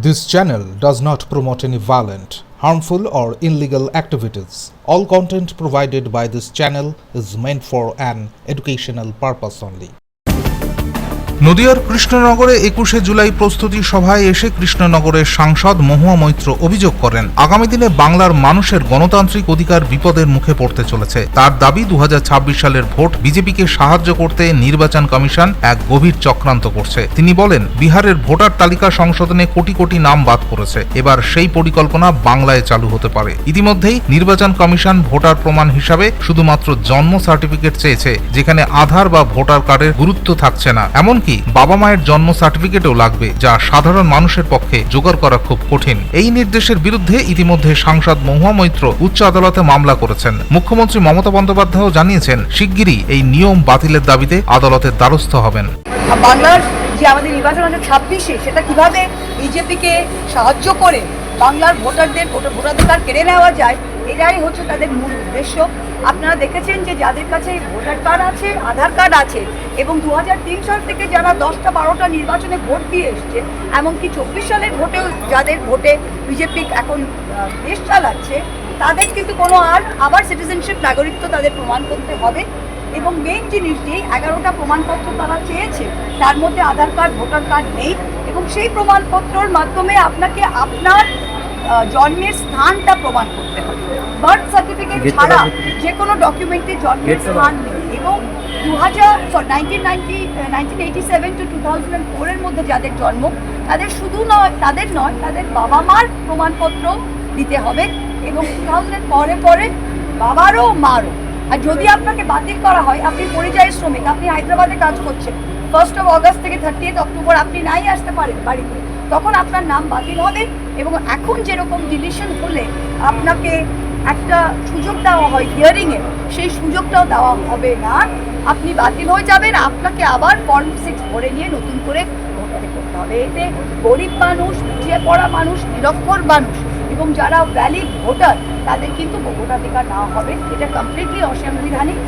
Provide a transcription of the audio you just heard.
This channel does not promote any violent, harmful, or illegal activities. All content provided by this channel is meant for an educational purpose only. নদিয়ার কৃষ্ণনগরে ২১শে জুলাই প্রস্তুতি সভায় এসে কৃষ্ণনগরের সাংসদ মহুয়া মৈত্র অভিযোগ করেন, আগামী দিনে বাংলার মানুষের গণতান্ত্রিক অধিকার বিপদের মুখে পড়তে চলেছে। তার দাবি ২০২৬ সালের ভোট বিজেপিকে সাহায্য করতে নির্বাচন কমিশন এক গভীর চক্রান্ত করছে। তিনি বলেন, বিহারের ভোটার তালিকা সংশোধনে কোটি কোটি নাম বাদ পড়েছে। এবার সেই পরিকল্পনা বাংলায় চালু হতে পারে। ইতিমধ্যেই নির্বাচন কমিশন ভোটার প্রমাণ হিসাবে শুধুমাত্র জন্ম সার্টিফিকেট চেয়েছে, যেখানে আধার বা ভোটার কার্ডের গুরুত্ব থাকছে না। এমনকি বাবা মায়ের জন্ম সার্টিফিকেটও লাগবে, যা সাধারণ মানুষের পক্ষে জোগাড় করা খুব কঠিন। এই নির্দেশের বিরুদ্ধে ইতিমধ্যে সাংসদ মহুয়া মৈত্র উচ্চ আদালতে মামলা করেছেন। মুখ্যমন্ত্রী মমতা বন্দ্যোপাধ্যায়ও জানিয়েছেন, শিগগিরই এই নিয়ম বাতিলের দাবিতে আদালতের দ্বারস্থ হবেন। বাংলার যে আমাদের নির্বাচন আছে ২৬-এ, সেটা কিভাবে বিজেপিকে সাহায্য করে বাংলার ভোটাধিকার কেড়ে নেওয়া যায়, এটাই হচ্ছে তাদের মূল উদ্দেশ্য। আপনারা দেখেছেন যে যাদের কাছে ভোটার কার্ড আছে, আধার কার্ড আছে, এবং ২০০৩ সাল থেকে যারা ১০টা-১২টা নির্বাচনে ভোট দিয়ে এসছে, এমনকি ২৪ সালের ভোটেও যাদের ভোটে বিজেপি এখন দেশ চালাচ্ছে, তাদের কিন্তু কোনো আবার সিটিজেনশিপ নাগরিকত্ব তাদের প্রমাণ করতে হবে। এবং মেইন জিনিস, যে 11টা প্রমাণপত্র তারা চেয়েছে, তার মধ্যে আধার কার্ড, ভোটার কার্ড নেই, এবং সেই প্রমাণপত্রের মাধ্যমে আপনাকে আপনার জন্মের স্থানটা প্রমাণ করতে হবে। বার্থ সার্টিফিকেট ছাড়া যে কোনো ডকুমেন্টে জন্মের স্থান নেই। এবং 1987 to 2004-এর মধ্যে যাদের জন্ম, তাদের শুধু নয়, তাদের বাবা মার প্রমাণপত্র দিতে হবে, এবং 2000-এর পরে বাবারও মারও। আর যদি আপনাকে বাতিল করা হয়, আপনি পরিযায়ী শ্রমিক, আপনি হায়দ্রাবাদে কাজ করছেন, 1 অগস্ট থেকে 30 অক্টোবর আপনি নাই আসতে পারেন বাড়িতে, তখন আপনার নাম বাতিল হবে। এবং এখন যেরকম ডিলিশন হলে আপনাকে একটা সুযোগ দেওয়া হয় হিয়ারিংয়ে, সেই সুযোগটাও দেওয়া হবে না। আপনি বাতিল হয়ে যাবেন, আপনাকে আবার ফর্ম 6 ভরে নিয়ে নতুন করে ভোটারে করতে হবে। এতে গরিব মানুষ, পিছিয়ে পড়া মানুষ, নিরক্ষর মানুষ এবং যারা ভ্যালিড ভোটার, তাদের কিন্তু ভোটাধিকার নেওয়া হবে। এটা কমপ্লিটলি অসাংবিধানিক।